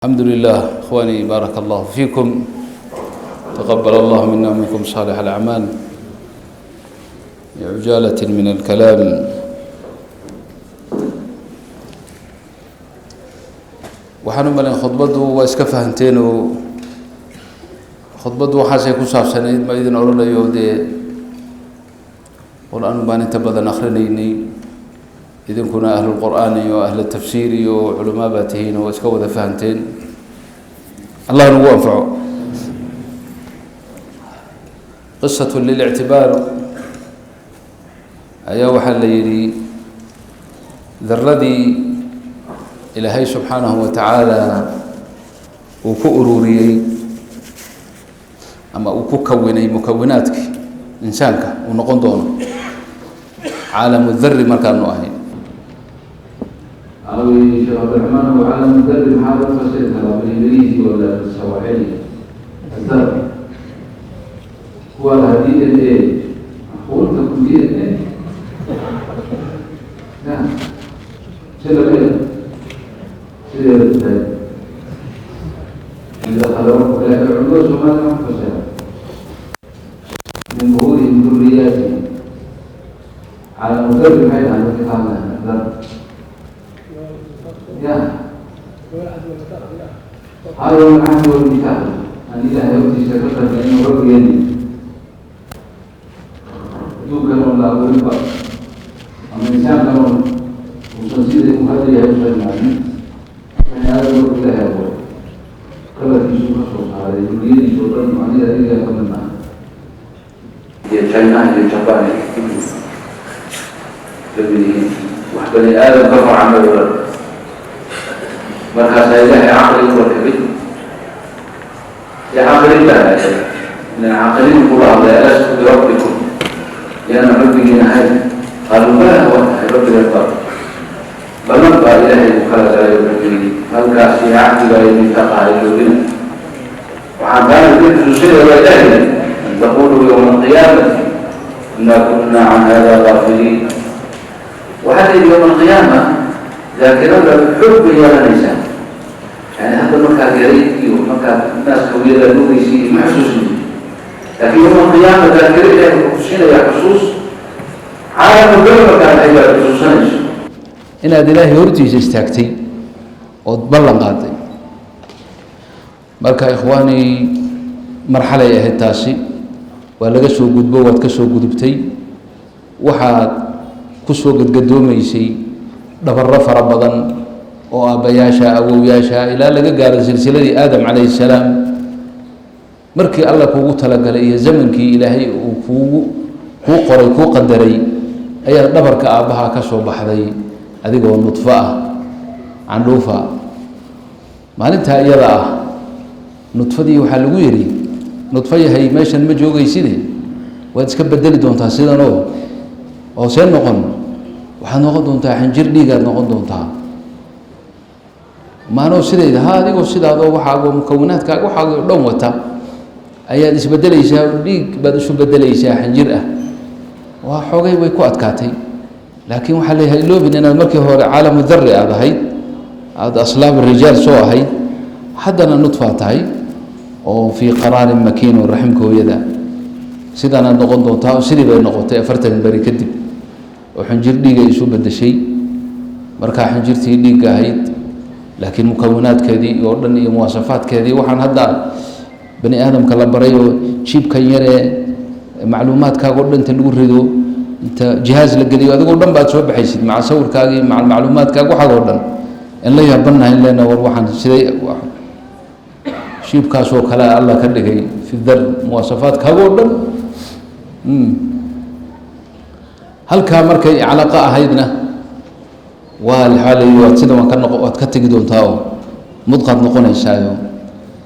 الحمد لله إخواني، بارك الله فيكم. تقبل الله منا ومنكم صالح الأعمال. بعجالة من الكلام waxaan u malayn khudbadu waa iska fahanteen oo khudbadu waxaasay ku saabsanayd ma idin oranayo qur'aan baan inta badan akhrinayay idinkuna ahlul qur'aan iyo ahlul tafsiir iyo culumada baatihiin oo iska wada fahanteen. الله نو أنفعه. قصة للاعتبار أيها وحليلي ذرذي إلهي سبحانه وتعالى وكأروري أما وككوني مكوناتك إنسانك ونقندون عالم الذر مكان واحد. أوي شيخ عبد الرحمن هو عالم الذر محاضرة فصيلة بالإنجليزي ولا بالسواحلي. الذر هو الهديد الإيه؟ أقول تكوية الإيه؟ نعم. سيدة الإيه؟ سيدة الإيه؟ إذا خلوه لا يعلوه سمانا فصيلة من ظهورهم ذرياتهم. عالم الذر محيط عن الكتاب الذر. يا هذا العهد والميثاق أن إله يؤتي شرفا فإنه رب يدي يوكل الله ورفا أما الإنسان كمان وصنصير المهدي يوصل المعنى فإن هذا رب الله يقول كما في سوق الصوت هذا يريد شرطا المعنى إلا كما المعنى يتشنع يتشبعني بني آدم كفر عمل ولد مركز إلهي عقل والكبير يا عقل الله إن العاقلين يقولوا لا ألست بربكم لأن ربي نهاية قالوا بلى هو ربنا البر بل نبقى إلهي مخالة لا يبركني هل كاسي عقل لا يمتقى إلهنا وعن ذلك الجزء وإلهي أن تقولوا يوم القيامة إنا كنا عن هذا غافلين وهذه يوم القيامة ذاكرون الحب يا الإنسان يعني هذا مكان جريء ومكان الناس كويلة نويسي محسوسين لكن يوم القيامة ذاكرين يحسوسين يحسوس عالم كل مكان أيضا يحسوسين إن هذا الله يرتي استاكتي وتبلغ قاطي marka ikhwaani marxalay ahayd taasi waa laga soo gudbo waad ka soo gudubtay waxaad ku soo gadgadoomaysay dhabarro fara badan oo aabayaasha awowyaasha ilaa laga gaaro silsiladii aadam calayhi salaam markii alla kuugu talagalay iyo zamankii ilaahay uu kuu qoray kuu qadaray ayaa dhabarka aabbaha ka soo baxday adigoo nudfo ah candhuufa maalintaa iyada ah nudfadii waxaa lagu yidhi nudfo yahay meeshan ma joogayside waad iska bedeli doontaa sidanoo oo see noqon waxaad noqon doontaa xinjir dhiigaad noqon doontaa maanoo sidayda ha adigoo sidaadoo waxaagoo mukawinaadkaaga waxaagoo dhan wata ayaad isbedelaysaa dhiig baad isu bedelaysaa xinjir ah waa xoogay way ku adkaatay laakiin waxaa leeyahay iloobin inaad markii hore caalamu darri aad ahayd aada aslaab rijaal soo ahayd haddana nudfaa tahay oo fii qaraarin makiin oo raximka hooyada sidanaad noqon doontaa oo sidii bay noqotay 40 beri kadib oo xinjir dhiigay isu bedeshay markaa xinjirtii dhiigga ahayd laakiin mukawinaadkeedii oo dhan iyo muwaasafaadkeedii waxaan hadda bani aadamka la baray oo jiibkan yaree macluumaadkaaga oo dhanta lagu rido inta jihaaz la geliyo adigoo dhan baad soo baxaysid maca sawirkaagii maca macluumaadkaaga waxaad oo dhan in la yaabanahay leena war waxaan siday jiibkaasoo kale alla ka dhigay fi dar muwaasafaadkaaga oo dhan halkaa markay calaqa ahaydna waa xaalay waad sida waad ka tegi doontaayo mudqad noqonaysaayo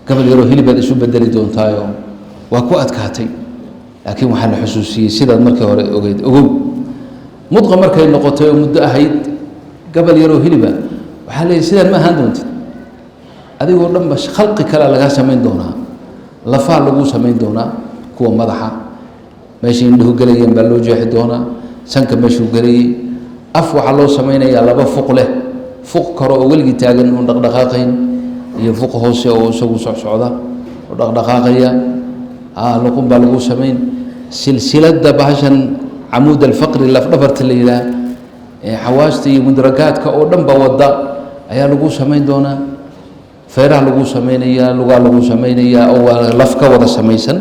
gabal yaroo hilibaad isu bedeli doontaayo waa ku adkaatay laakiin waxaa la xusuusiyey sidaad markii hore ogeyd ogow mudqa markay noqotay oo muddo ahayd gabal yaroo hiliba waxaa leeyahay sidaan ma ahaan doontid adigoo dhanba khalqi kale lagaa samayn doonaa lafaa lagu samayn doonaa kuwa madaxa meeshay indhuhu gelayeen baa loo jeexi doonaa sanka meeshuu gelayay af waxaa loo samaynayaa laba fuq leh fuq karo oo weligii taagan uun dhaqdhaqaaqayn iyo fuq hoose oo isagu socsocda oo dhaqdhaqaaqaya luqun baa lagu samayn silsiladda bahashan camuud alfaqri lafdhabarta la yidhaah xawaasta iyo mudragaadka oo dhan ba wadda ayaa lagu samayn doonaa feeraha lagu samaynayaa lugaa lagu samaynayaa oo waa laf ka wada samaysan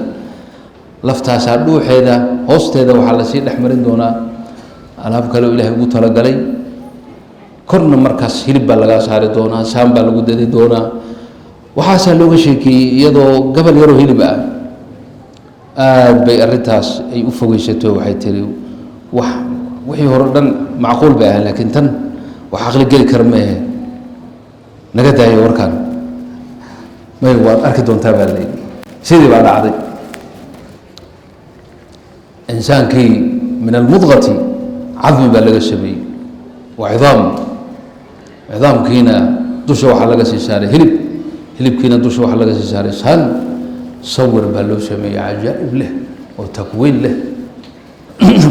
laftaasaa dhuuxeeda hoosteeda waxaa lasii dhex marin doonaa alaab kale oo ilaahay ugu talagalay korna markaas hilib baa lagaa saari doonaa saan baa lagu dadi doonaa waxaasaa looga sheekeeyey iyadoo gabal yaroo hilib ah aad bay arrintaas ay u fogeysato waxay tiri wixii hore dhan macquul bay ahayn laakiin tan wax aqli geli kara ma ahe naga daayo warkaan may waad arki doontaa baa layidhi sidii baa dhacday insaankii min almudqati cadmi baa laga sameeyey waa cidaamkiina dusha waxaa laga sii saaray hilibkiina dusha waxaa laga sii saaray saan sawir baa loo sameeyey cajaa'ib leh oo takwiin leh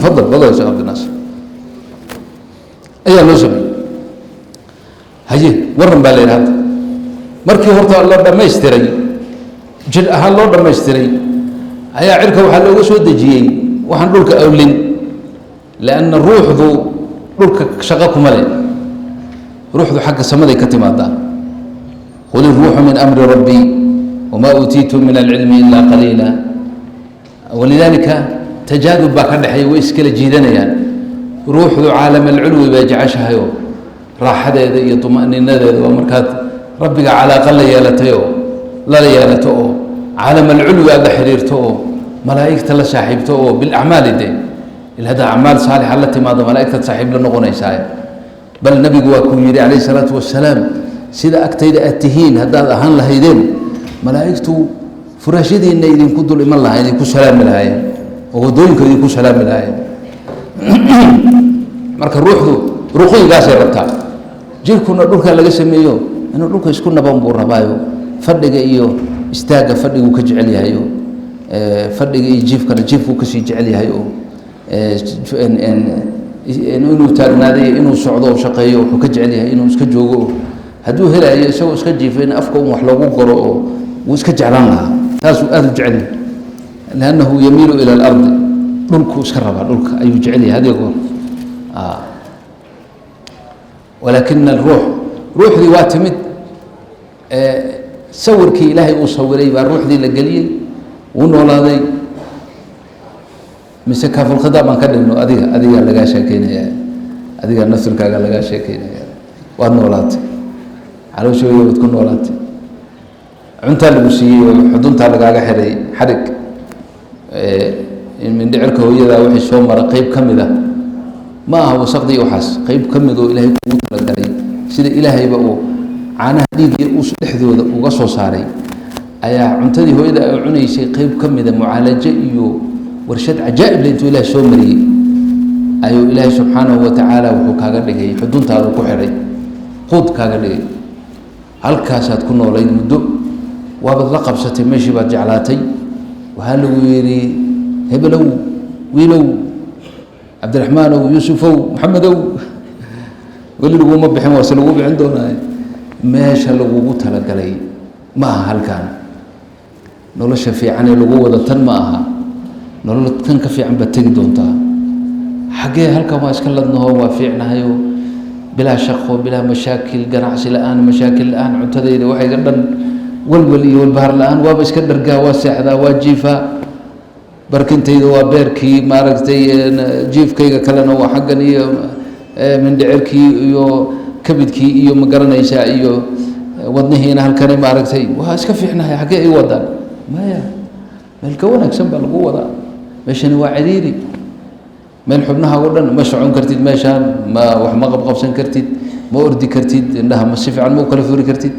fadal sheekh cabdinaasir ayaa loo sameeyey haye waran baa la yidhi hadda markii horta la dhammaystiray jir ahaan loo dhammaystiray ayaa cirka waxaa looga soo dejiyey waxaan dhulka awlin lianna ruuxdu dhulka shaqo kuma leh ruuxdu xagga samaday ka timaadaa khudi ruuxu min amri rabbi wamaa uutiitu min alcilmi ilaa qaliila walidaalika tajaadub baa ka dhexeeya way iskala jiidanayaan ruuxdu caalam alculwi bay jeceshahayoo raaxadeeda iyo tuma'ninadeeda waa markaad rabbiga calaaqa la yeelatay oo lala yeelato oo caalam alculwi aad la xiriirto oo malaa'igta la saaxiibto oo bilacmaali de il haddaa acmaal saalixa la timaado malaa'igtaad saaxiib la noqonaysaa bal nabigu waa kuu yidhi calayhi salaatu wasalaam sida agtayda aad tihiin haddaad ahaan lahaydeen malaa'igtu furaashadiinna idinku dul iman lahayn idinku salaami lahaayeen oo waddooyinka idinku salaami lahaayeen marka ruuxdu ruquygaasay rabtaa jirkuna dhulkaa laga sameeyo inuu dhulka isku naban buu rabaayo fadhiga iyo istaagga fadhiguu ka jecel yahay oo fadhiga iyo jiifkana jiifkuu kasii jecel yahay oo inuu taagnaaday inuu socdo oo shaqeeyo wuxuu ka jecel yahay inuu iska joogo oo hadduu helayo isagoo iska jiifo in afka un wax loogu goro oo wuu iska jeclaan lahaa taasuu aada u jecel yahay liannahu yamiilu ila alardi dhulkuu iska rabaa dhulka ayuu jecel yahay hadiyo goor walaakina ruuxdii waa timid sawirkii ilaahay uu sawiray baa ruuxdii la geliyey wuu noolaaday mise kaafulkhida baan ka dhigno adigaa lagaa sheekeynaya adigaa naftirkaaga lagaa sheekeynaya waad noolaatay calooshooda waad ku noolaatay cuntaa lagu siiyey oo xuduntaa lagaaga xiray xadhig mindhicirka hooyadaa wixii soo mara qeyb ka mid ah ma aha wasaqdii waxaas qeyb ka mid oo ilaahay kugu talagalay sida ilaahayba uu caanaha dhiiggii dhexdooda uga soo saaray ayaa cuntadii hooyada ay cunaysay qeyb ka mida mucaalajo iyo warshad cajaa'ib le intuu ilahay soo mariyey ayuu ilaahay subxaanahu watacaala wuxuu kaaga dhigay xuduntaadu ku xidhay quud kaaga dhigay halkaasaad ku noolayd muddo waabaad la qabsatay meeshii baad jeclaatay waxaa lagu yidhi hebelow wiilow cabdiraxmaanow yuusufow maxamedow weli laguma bixin waase lagu bixin doonaaye meesha lagugu talagalay ma aha halkaan nolosha fiicanee lagu wada tan ma aha nolol kan ka fiican baad tegi doontaa xaggee halkan waa iska ladnaho waa fiicnahayo bilaa shaqo bilaa mashaakil ganacsi la-aan mashaakil la-aan cuntadayda waxayga dhan walwal iyo walbahaar la-aan waaba iska dhargaa waa seexdaa waa jiifaa barkintayda waa beerkii maaragtay jiifkayga kalena waa xaggan iyo mindhicirkii iyo kabidkii iyo ma garanaysaa iyo wadnihiina halkani maaragtay waa iska fiicnahay xaggee ay wadaan maya meel ka wanaagsan baa lagu wadaa meeshani waa ciriiri meel xubnaha o dhan ma socon kartid meeshaan ma wax ma qabqabsan kartid ma ordi kartid indhaha ma si fiican ma u kala furi kartid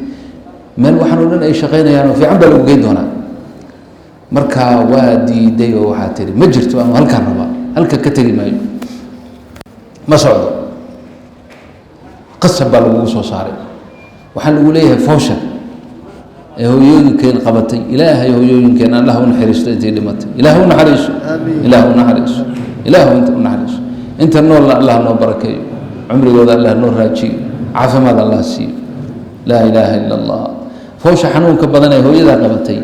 meel waxaan o dhan ay shaqaynayaan oo fiican baa lagu geyn doonaa marka waa diiday oo waxaa tihi ma jirto ama halkaan rabaa halka ka tegi maayo ma socdo qasab baa lagugu soo saaray waxaa lagu leeyahay foosha ee hooyooyinkeen qabatay ilaahay hooyooyinkeen allah u naxariisto intay dhimatay ilaah u naxariiso ilaah u naxariiso ilaah inta u naxariiso inta noolna allah noo barakeeyo cumrigooda allah noo raajiyo caafimaad allah siiyo laa ilaaha ila allah foosha xanuunka badanay hooyadaa qabatay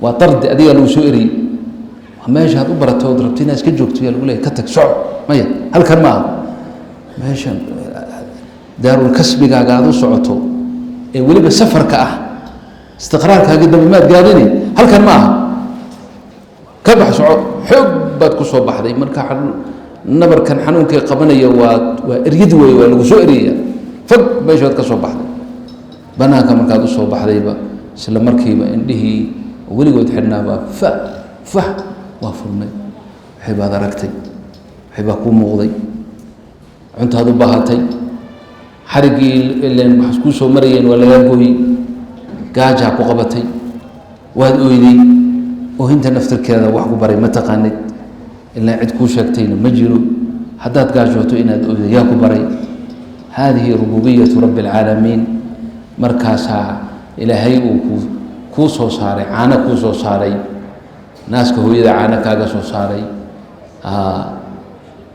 waa dardi adiga lagu soo eriyey meesha had u barato ood rabto inaad iska joogto yaa lagu leeyahy ka tag soco maya halkan ma aha meeshan daarul kasbigaaga aad u socoto ee weliba safarka ah istiqraarkaaga dabamaad gaadini halkan ma aha ka bax soco xoog baad ku soo baxday marka nabarkan xanuunkay qabanaya waa eryad weeye waa lagu soo eriyaya fog meeshaad ka soo baxday banaanka markaad u soo baxdayba isla markiiba indhihii weligood xidhnaabaa fah waa furmay waxay baad aragtay waxay baa kuu muuqday cuntaad u baahatay xariggii ileen waxaad kuu soo marayeen waa lagaa gooyey gaajaa ku qabatay waad oyday oohinta naftirkeeda wax ku baray ma taqaanid ilaa cid kuu sheegtayna ma jiro haddaad gaajooto inaad oydo yaa ku baray haadihi rububiyatu rabbi alcaalamiin markaasaa ilaahay uu kuu soo saaray caano kuu soo saaray naaska hooyada caano kaaga soo saaray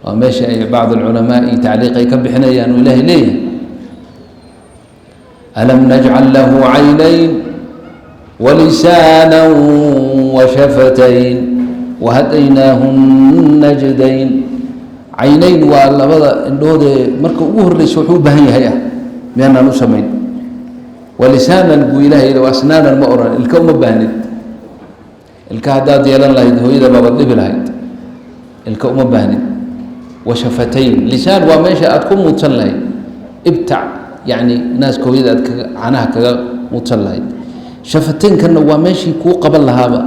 waa meesha ay bacd alculamaa iyo tacliiq ay ka bixinayaan uu ilaahay leeyahay alam najcal lahu caynayn walisaana washafatayn wahadaynaahu najdayn caynayn waa labada indhoodee marka ugu horreysa wuxuu u baahan yahay miyaanaan u samayn walisaanan buu ilahay yidhi asnaanan ma oran ilka uma baahnid ilka haddaad yeelan lahayd hooyada baabaad dhibi lahayd ilka uma baahnid washafatayn lisaan waa meesha aad ku muudsan lahayd ibtac yacni naaska hooyada aad canaha kaga muudsan lahayd shafataynkana waa meeshii kuu qaban lahaaba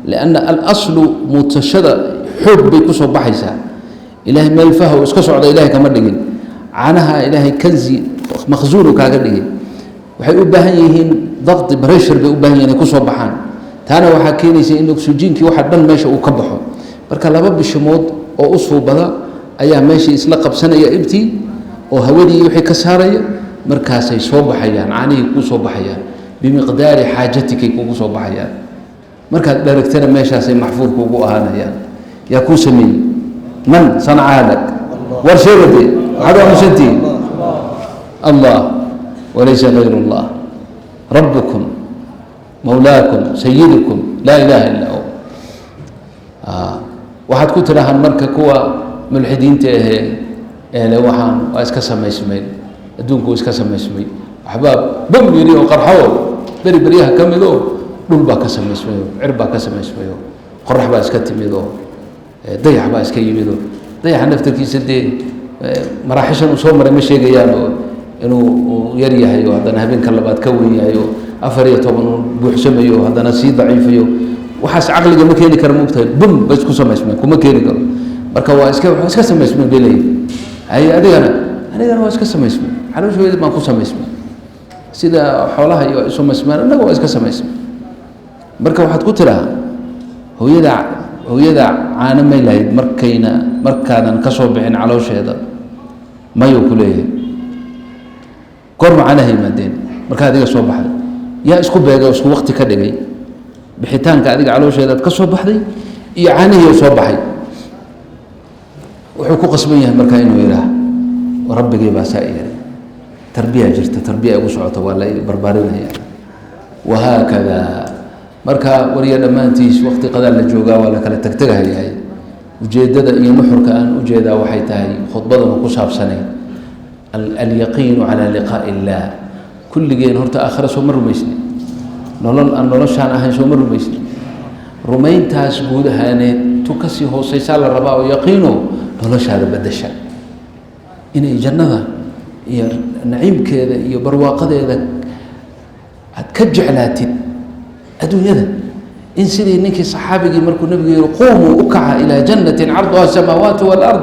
lianna alaslu muudsashada xoog bay ku soo baxaysaa ilaahay meel faha uu iska socda ilahay kama dhigin canaha ilaahay kanzi makhsuunu kaaga dhigin waxay u baahan yihiin daqdi breshar bay u baahan yihin inay ku soo baxaan taana waxaa keenaysa in oksijiinkii waxa dhan meesha uu ka baxo marka laba bishimood oo u suubada ayaa meeshii isla qabsanaya ibtii oo hawadii wixii ka saaraya markaasay soo baxayaan caanihii kuu soo baxayaan bimiqdaari xaajatikay kugu soo baxayaan markaad dharagtana meeshaasay maxfuud kuugu ahaanayaan yaa kuu sameeyey man sanaca hadak war sheegade waxaad aamusantihiin allah walaysa gayru allah rabbukum mawlaakum sayidukum laa ilaaha illa hu waxaad ku tidhaahaan marka kuwa mulxidiinta ahee ehle waxaan waa iska samaysmayn adduunku iska samaysmay waxbaa bam yiri oo qarxawo beri beryaha ka mid oo dhul baa ka samaysmayo cir baa ka samaysmayo qorax baa iska timid oo dayax baa iska yimid oo dayaxa naftarkiisa dee maraaxishan uu soo maray ma sheegayaan oo inuu yar yahay oo haddana habeenka labaad ka weyn yahay oo 14 uu buuxsamayo haddana sii daciifayo waxaas caqliga ma keeni karo moogtahay bum bas ku samaysmay kuma keeni karo marka waa iska samaysmay belay ay adigana waa iska samaysmay xalooshooda baan ku samaysmay sida xoolaha iyo isu samaysmaan anaga waa iska samaysmay marka waxaad ku tiraa hooyada caano may lahayd markaadan ka soo bixin caloosheeda mayuu ku leeyahay goorma caanaha yimaadeen markaa adiga soo baxday yaa isku beegay oo isku waqti ka dhigay bixitaanka adiga caloosheedaad ka soo baxday iyo caanihii soo baxay wuxuu ku qasban yahay markaa inuu yidhaah rabbigay baa saa yeelay tarbiya jirta tarbiya ugu socota waa la barbaarinaya wahaakada marka wariya dhammaantiis waqti qadaal la joogaa waa la kala tegtegahayahay ujeeddada iyo nuxurka aan ujeedaa waxay tahay khudbadana ku saabsanay alyaqiinu calaa liqaa'i illaah kulligeen horta aakhira soo ma rumaysni nolol aan noloshaan ahayn soo ma rumaysni rumayntaas guud ahaaneed tu kasii hooseysaa la rabaa oo yaqiino noloshaada bedasha inay jannada iyo naciimkeeda iyo barwaaqadeeda aad ka jeclaatid adduunyada in sidii ninkii saxaabigii markuu nabigu yihi quumuu u kaca ilaa jannatin carduha samaawaatu walard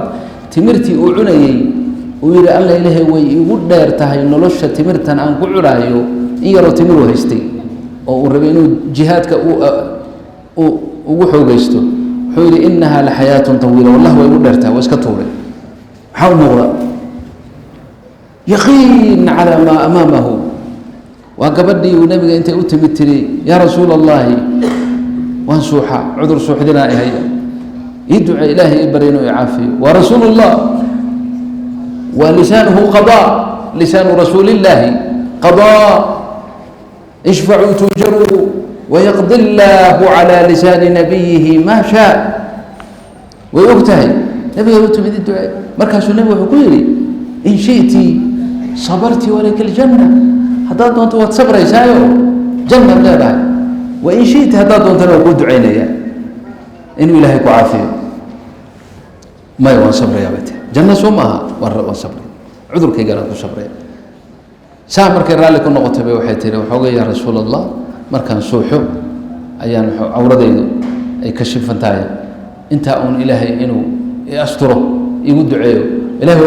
timirtii uu cunayey uu yihi alla ilaahay way igu dheer tahay nolosha timirtan aan ku cunaayo in yaroo timiruu haystay oo uu rabay inuu jihaadka ugu xoogaysto wuxuu yihi inahaa la xayaatun tawiila wallah way igu dheer tahay waa iska tuuray maxaa u muuqda yaqiin calaa maa amaamahu waa gabadhii uu nabiga intay u timid tiri yaa rasuula allahi waan suuxa cudur suuxdinaa ihaya ii duce ilaahay ii bari inuu icaafiyo waa rasuulu llah wa lisaanuhu qadaa lisaanu rasuuli illaahi qadaa اشفعوا تؤجروا ويقضي الله على لسان نبيه ما شاء ويقتهي نبي يقول من الدعاء مركز النبي وحكيري إن شئت صبرت ولك الجنة هذا أنت وتصبر يسايو جنة لا بعد وإن شئت هذا أنت لو قد دعينا إنه إلهك عافية ما يوان صبر يا بيتي جنة سومها وان صبر عذر كي قالوا صبر saa markay raalli ku noqotay bay waxay tihi waxoogay yaa rasuul allah markaan suuxo ayaan cawradaydu ay ka shifan tahay intaa uun ilaahay inuu i asturo igu duceeyo ilaahay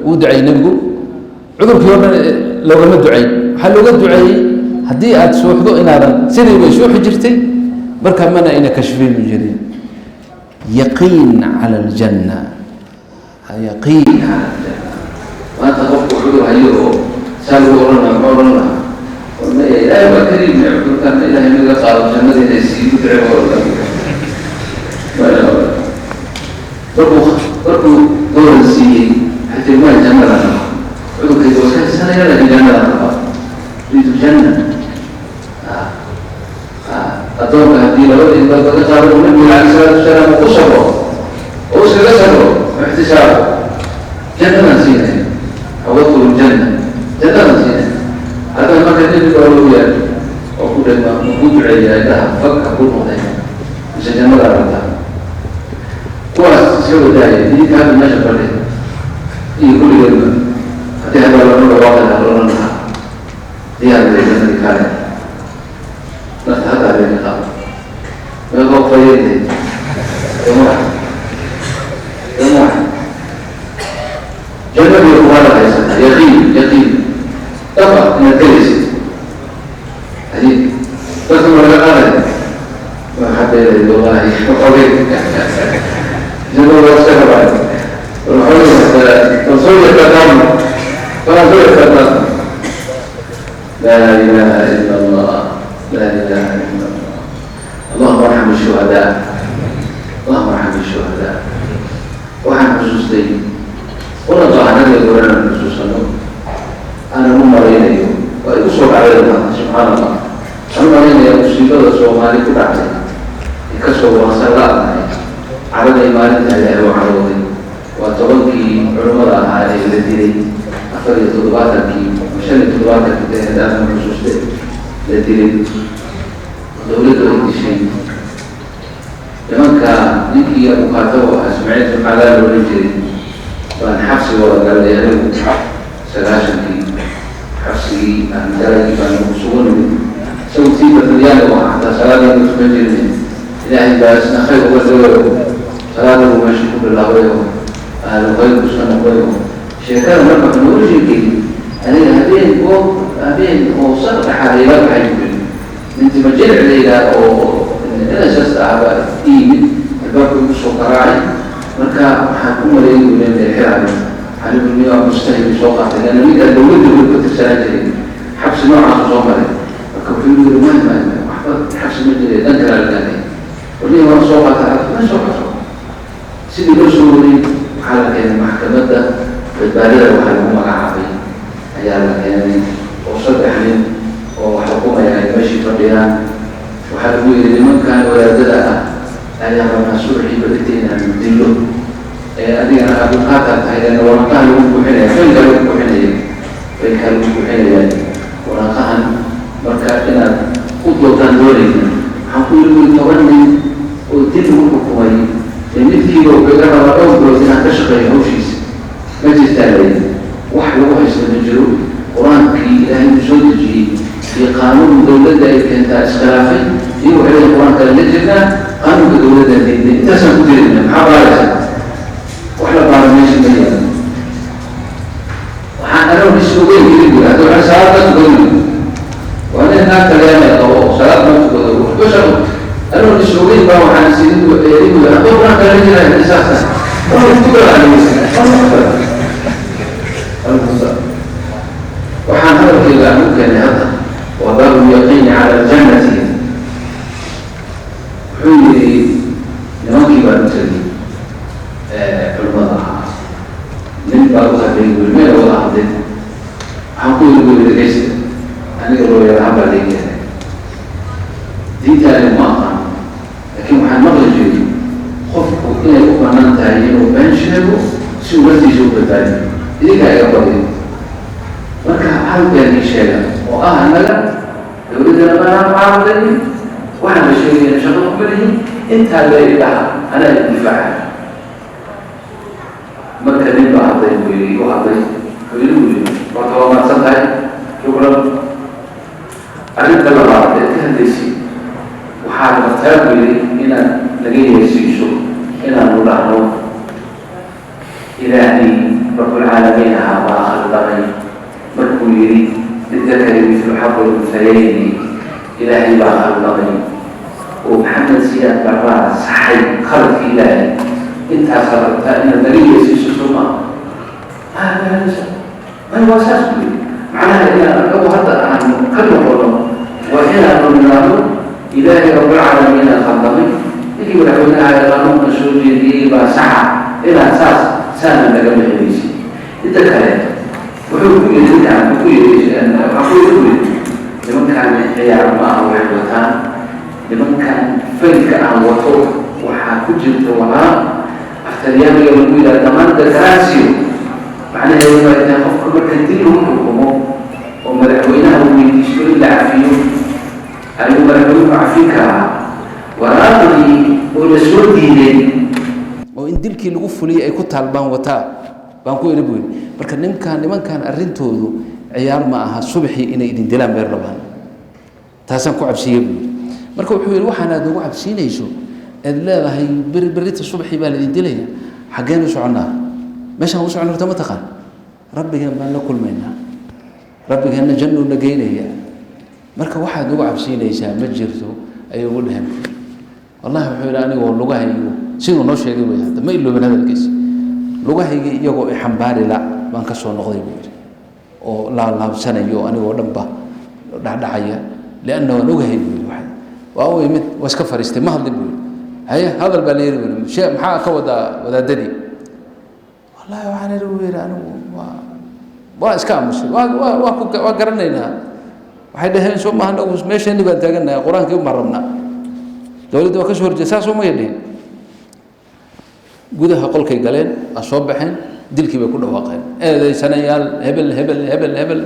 uu duceeyey nebigu cudurkii oo dhan loogama duceey waxaa looga duceeyey haddii aad suuxdo inaadan sidii bay suuxi jirtay marka mana ina kashfiin jirin yaqiin cala aljanna yaqiin cala aljanna maanta qofku cudur hayo سالوا ورنا قولنا وما لا يبقى كريم يعبدون كان إلهي من قال الجنة يسير يدعي ولا برضو دور السيء حتى ما الجنة لنا عدو كي توسع سنة يلا الجنة لنا يريد الجنة أدور هذه لو إن قالوا النبي عليه الصلاة والسلام وصبوا وسلسلوا احتسابوا جنة نسينا أوصل الجنة جنة نسينا هذا ما كان يقول أولويات وقول ما نقول عليها لها فك أقول مضينا مش جنة لا رضا كواس سوى داعي دي كان النشر عليه يقول يوم حتى هذا لو نقول واحد لو نقول دي هذا الجنة كان بس هذا اللي نقول ما هو فيدي يوم جنة يقول يقين طبعا من الكنيسة هذه تذكر ولا قال ما حتى والله وقبل جنة الله سبحانه وتعالى والحلول تصوير التقام تصوير التقام لا إله إلا الله لا إله إلا الله اللهم ارحم الشهداء اللهم ارحم الشهداء وارحم الحسوسين ولا ضاع نبي ولا النصوص أنا مرينا اليوم ويصور على الله سبحان الله أنا مرينا مصيبة سومالي كل عام يكسر وصلاة على الإيمان الله وعلوه وتوكي علماء هذه الذين أفضل تطبيقاتك مشان تطبيقاتك تهدأ من النصوص الذين دولته الشيء لمن كان نكي أبو كاتو أسمعت الحلال والرجل وأن حفصي وقال لي أنا سلاشتي حفصي أن درجي فأن مقصون سوى سيبة اليان وحتى صلاة المسجد إلهي بأسنا خير وزوره صلاة المشي كل الله ويهم أهل الخير بسنة ويهم شكرا مرحبا نورجيكي أنا هبين وصلت حالي لك حيث انت مجرع ليلة أنا أساس أعباء إيمن الباقي السكراعي مركا حكومة ليه من الحرام على الدنيا مستهل بسوقات لأن ميت الدولة اللي كنت سنة حبس نوع عن صومالي مركا في الدولة ما محفظ حبس مجري ننكر على الثاني وليه ما سوقات ما سوقات سيدي برسولي حالة كان محكمة بالبارية وحالهم عربي أيام كان وصلت أحلام وحكومة يعني ماشي فريان وحلوه لمن كان ولا دلأ أيام مسؤولي بدتين عن دلو أنا أبو قاتل هذا ورقان وكحنة فين قالوا كحنة فين قالوا كحنة ورقان مركبنا قدوة تنوري حقول توني وتدلو كوي لمثلي لو بقرا رأوا بلدنا تشغل هوشيس مجلس تالي وحلو وحسن الجلو قرآن كي إلهي مسودجي في قانون دولة كانت اسخلافي يروح إلى القرآن كان لجنة قانون دولة دي انتسم كتيرنا محاضرة وحنا بارميشن مليان أنا بسوقين كتير هذول على صلاة تقولون وأنا هناك كلام أو صلاة ما تقولون بشر أنا بسوقين باو عن سيد يقول أنا القرآن كان لجنة أساسا أنا بقول عليه وحان هذا إلى ممكن هذا وباب اليقين على الجنة حولي لمنكب المسلمين المضاعف من بابها بين المال والأرض حقول يقول ليس أنا أقول يا رب عليك diintaani ma aqaan laakiin waxaan maqli jiray qofku inay u bannaan tahay inuu been sheego si uu naftiisa u badbaadiyo idinkaa iga badiyo marka hal been ii sheega oo ah annaga dowladdana banaan caawaday waxaan la sheegaya shaqo kuma lihin intaa la idhaha anaa idifaaca marka nin baa hadday buu yidhi u hadlay weli buu yidhi horta waa maadsan tahay shukran arrinta labaad ee ka hadlaysay waxaad martaa buu yidhi inaad naga yeesiiso inaanu dhahno ilaahay rabbulcaalamiin ahaa baa khaldamay markuu yidhi lidakari mithlu xabbi l-unsayayni ilaahay baa khaldamay oo maxamed siyaad barbaa saxay khaladkii ilaahay intaasaa rabtaa inaad naga yeesiiso soma waa saas buu yidhi macnaha inaan anagu hadda aanu ka noqono waa inaanu nidhaahno ilaahay rabbulcaalamiina khaldamay ninkii madaxweynaha ee qanuunka soo jeediyey baa saxa inaad saana naga bixinaysa inta kale wuxuu ku yidhi waxaan ku yidhi nimankan ciyaar ma aha waxay wataan nimankan faylka aan wato waxaa ku jirta walaa aftalyaamiga lagu yidhaha damaanta garaasiyo macnaheedu waa inaa qofka marka dil lagu xukumo oo madaxweynaha uu weydiisto in la cafiyo ayuu madaxweynuhu cafin karaa waraaqdii oo la soo diiday oo in dilkii lagu fuliyey ay ku taalbaan wataa baan ku eri buu yidhi marka nimankan arrintoodu ciyaar ma aha subaxii inay idin dilaan bay rabaan taasaan ku cabsiiyey buu yidhi marka wuxuu yidhi waxaan aad nagu cabsiinayso aad leedahay berita subaxii baa laidin dilaya xaggeenu soconnaa meeshaan u socon horta ma taqaan rabbigeen baan la kulmaynaa rabbigeenna jannuu na geynayaa marka waxaad nagu cabsiinaysaa ma jirto ayay ugu dheheen wallahi wuxuu yidhi anigoo lugahaygu siduu noo sheegay way hadda ma ilooban hadalkiisa lugahaygii iyagoo ixambaari la baan ka soo noqday buu yidhi oo laabsanayo anigoo dhanba dhacdhacaya lianna waan ogahay buu yidhi waa u imid waa iska fariistay ma hadlin buu yidhi haye hadal baa la yidhi buu yidhi shee maxaa ka wadaadadii wallahi waxaan yidhi buu yidhi anigu waa iska aamusay waa garanaynaa waxay dhaheen soo maaha anagu meesheenni baan taagannahay qur-aankii uma rabnaa dowladda waa ka soo horjeeda saas uma yadhihin gudaha qolkay galeen waa soo baxeen dilkii bay ku dhawaaqeen eedaysanayaal hebel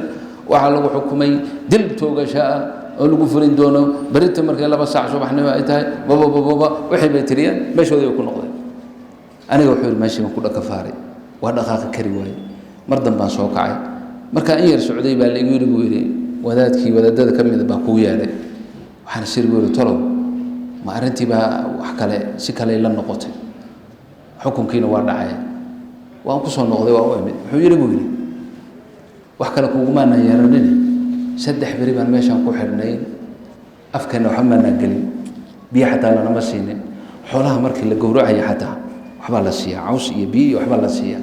waxaa lagu xukumay dil toogasha ah oo lagu fulin doono berita markay 2 saac subaxnimo ay tahay baba waxay bay tiriyeen meeshooday ku noqdeen aniga wuxuu meeshii ku dhakafaaray waa dhaqaaqi kari waayay mar dambaan soo kacay marka in yar socday baa la igu yiri wadaadkii wadaadada kamid baa ku yaalay waxaan sirweeyo tolo ma arintii baa wax kale si kale la noqotay xukunkiina waa dhacay waan ku soo noqday waa u imid wuxuu yiri buu yiri wax kale kuuguma yeeranin 3 bari baan meeshan ku xirnay afkana waxa ma nagalin biyo xataa lana ma siinin xoolaha markii la gowracayo xataa waxba la siiyaa caws iyo biyo waxba la siiyaa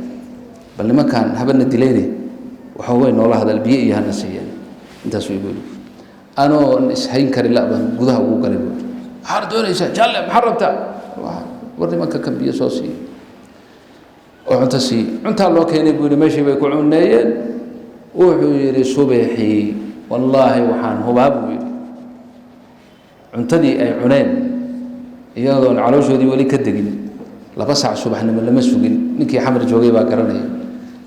bal nimankan habana dileeyay waxa way noola hadal biyo iyo hana siiyeen intaas way gool ano ishayn kari la baan gudaha ugu galay har doonaysa jalle maxarabta wardi marka kan biyo soo sii oo cunta loo keenay buu meeshii bay ku cunayeen wuxuu yiri subaxii wallahi waxaan hubaabu yiri cuntadii ay cuneen iyadoo calooshoodii wali ka degin 2 saac subaxnimo lama sugin ninkii xamar joogay baa garanaya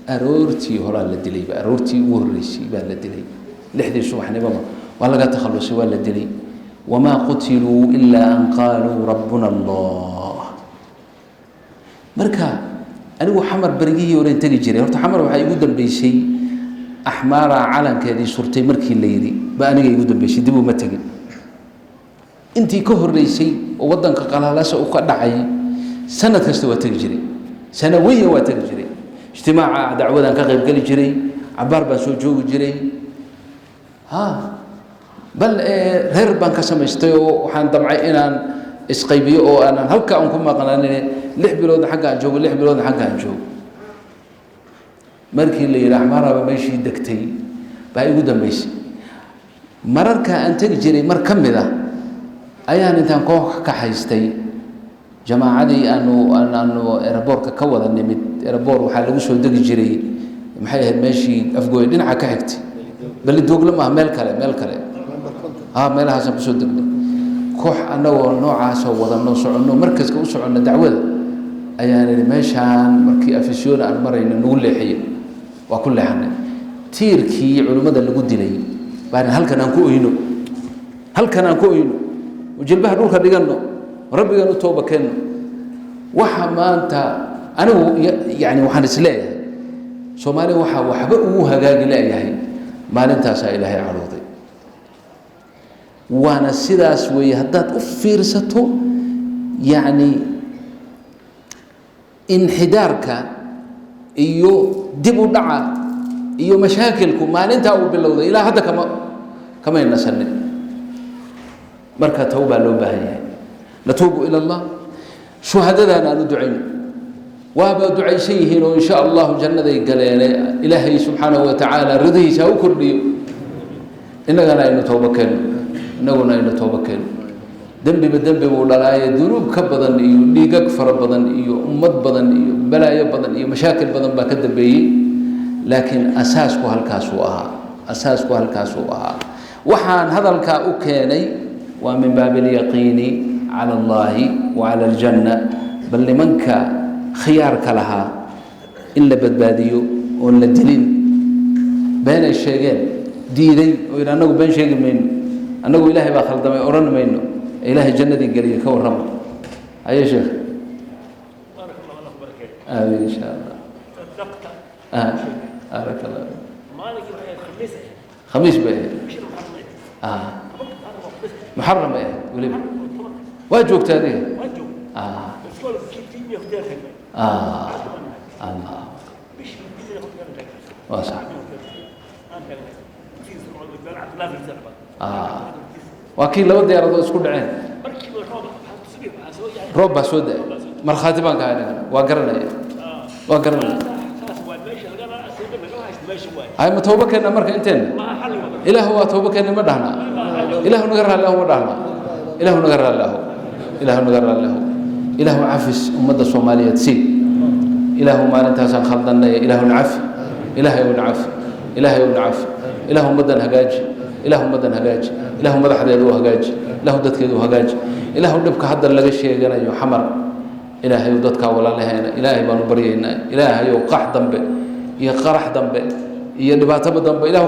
aroortii hore la dilay aroortii ugu horeysay baa la dilay 6 subaxnimo waa laga takhalusay waa la dilay وما قتلوا إلا أن قالوا ربنا الله مركا أنا وحمر برجيه ورين تجي جري هرت حمر وحي يقدم بشيء أحمر علن كذي صورتي مركي الليلي بقى أنا يقدم بشيء دبوا ما تجي أنتي كهر ريسي ووضن كقالها لا سأقعد عي سنة كستوى تجري سنوية وتجري اجتماع دعوة كغيب قال جري عبار بسوجو جري ها بل هير بان كسمستي وحان دمعي inaan isqaybiyo oo aan halka aan ku maqnaanin 6 bilood xagga aan joogo 6 bilood xagga aan joogo markii la yiraahdo maraba meeshii degtay baa igu dambeysay mararka aan tagi jiray mar kamida ayaan intaan koox ka haystay jamaacadii aanu airportka ka wada nimid airport waxa lagu soo degi jiray maxay ahayd meeshii afgooy dhinaca ka xigtay bal doogla ma meel kale meelahaas ku soo degno koox annagoo noocaasoo wadanno soconno markaska u soconno dacwada ayaan idhi meeshaan markii afisyoona aan marayno nagu leexiye waa ku leexanay tiirkii culimmada lagu dilay baan halkan aan ku oyno jilbaha dhulka dhiganno rabbigan u tooba keenno waxa maanta anigu yani waxaan isleeyahay soomaaliya waxaa waxba ugu hagaagi leeyahay maalintaasaa ilaahay cadhooday waana sidaas weeye haddaad u fiirsato yani inxidaarka iyo dib u dhaca iyo mashaakilku maalintaa uu bilowday ilaa hadda kamay nasanin marka tawbaa loo baahan yahay natuubu ila allah shuhadadaan aan u ducayno waaba ducaysan yihiin oo insha allahu jannaday galeene ilaahay subxaanahu wa tacaala ridihiisa ha u kordhiyo innaguna aynu tooba keenno dembiba dembi buu dhalaaye dunuub ka badan iyo dhiigag fara badan iyo ummad badan iyo balaayo badan iyo mashaakil badan baa ka dambeeyey laakiin asaasku halkaasuu ahaa waxaan hadalkaa u keenay waa min baabi alyaqiini cala allahi wa cala aljanna bal nimanka khiyaarka lahaa in la badbaadiyo oon la dilin been ay sheegeen diiday oo yidhi annagu been sheegi mayno annagu ilaahay baa khaldamay odhan mayno ilaahay jannadii geliya ka warrama aye sheekh aamin insha allah baarak allah khamiis bay ahayd محرم ايه وليه واجوك تاني الله واسع واكيد لو بدي ارض اسكو دعين روب سود مرخاتي بان كاين وقرنا هاي متوبكنا مركه انتين اله هو توبكنا ما دهنا إله نقرأ له ودعنا إله نقرأ له إله عفس أمة الصومالية تسي إله ما ننتهى خلدنا إله العفو إله مدن هجاج إله مدح ذو هجاج إله دتك ذو هجاج إله نبك حد اللي شيء جنا يحمر إله يودتك ولا لهنا إله بنو برينا إله يوقح ذنبه يقرح ذنبه يدبات ذنبه إله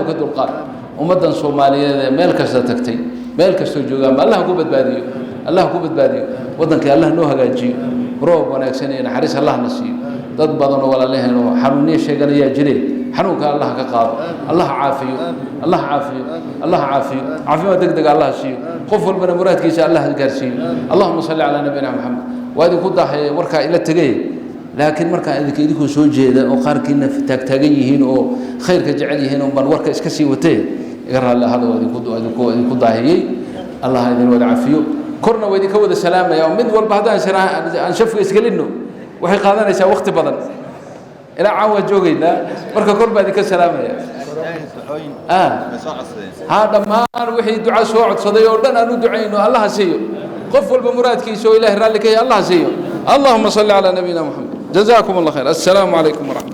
كدلقاء ummadan Soomaaliyeed meel kasta tagtay meel kasta joogaan Allah ku badbaadiyo wadanka Allah noo hagaajiyo roob wanaagsan iyo naxariis Allah na siiyo dad badan oo walaalaheen oo xanuuniye sheeganaya jireen xanuunka Allah ka qaado Allah caafiyo caafimaad degdeg Allah siiyo qof walbana muraadkiisa Allah gaarsiiyo Allahumma salli ala nabiyina Muhammad waadi ku dahay warka ila tagay laakiin marka idinku soo jeeda oo qaarkiina taagtaagan yihiin oo khayrka jecel yihiin oo ban warka iska sii watay iga la hado idinku daahiyay Allah idin wada caafiyo korna way idinka wada salaamaya mid walba hadaan aan shafka isgalino waxay qaadanaysaa waqti badan ila caawa joogayna marka kor baa idinka salaamaya dhammaan wixii duca soo codsaday oo dhan aanu ducayno Allah siiyo qof walba muraadkiisa oo Ilaahay raalli ka yahay Allah siiyo اللهم صل على نبينا محمد جزاكم الله خير السلام عليكم ورحمة الله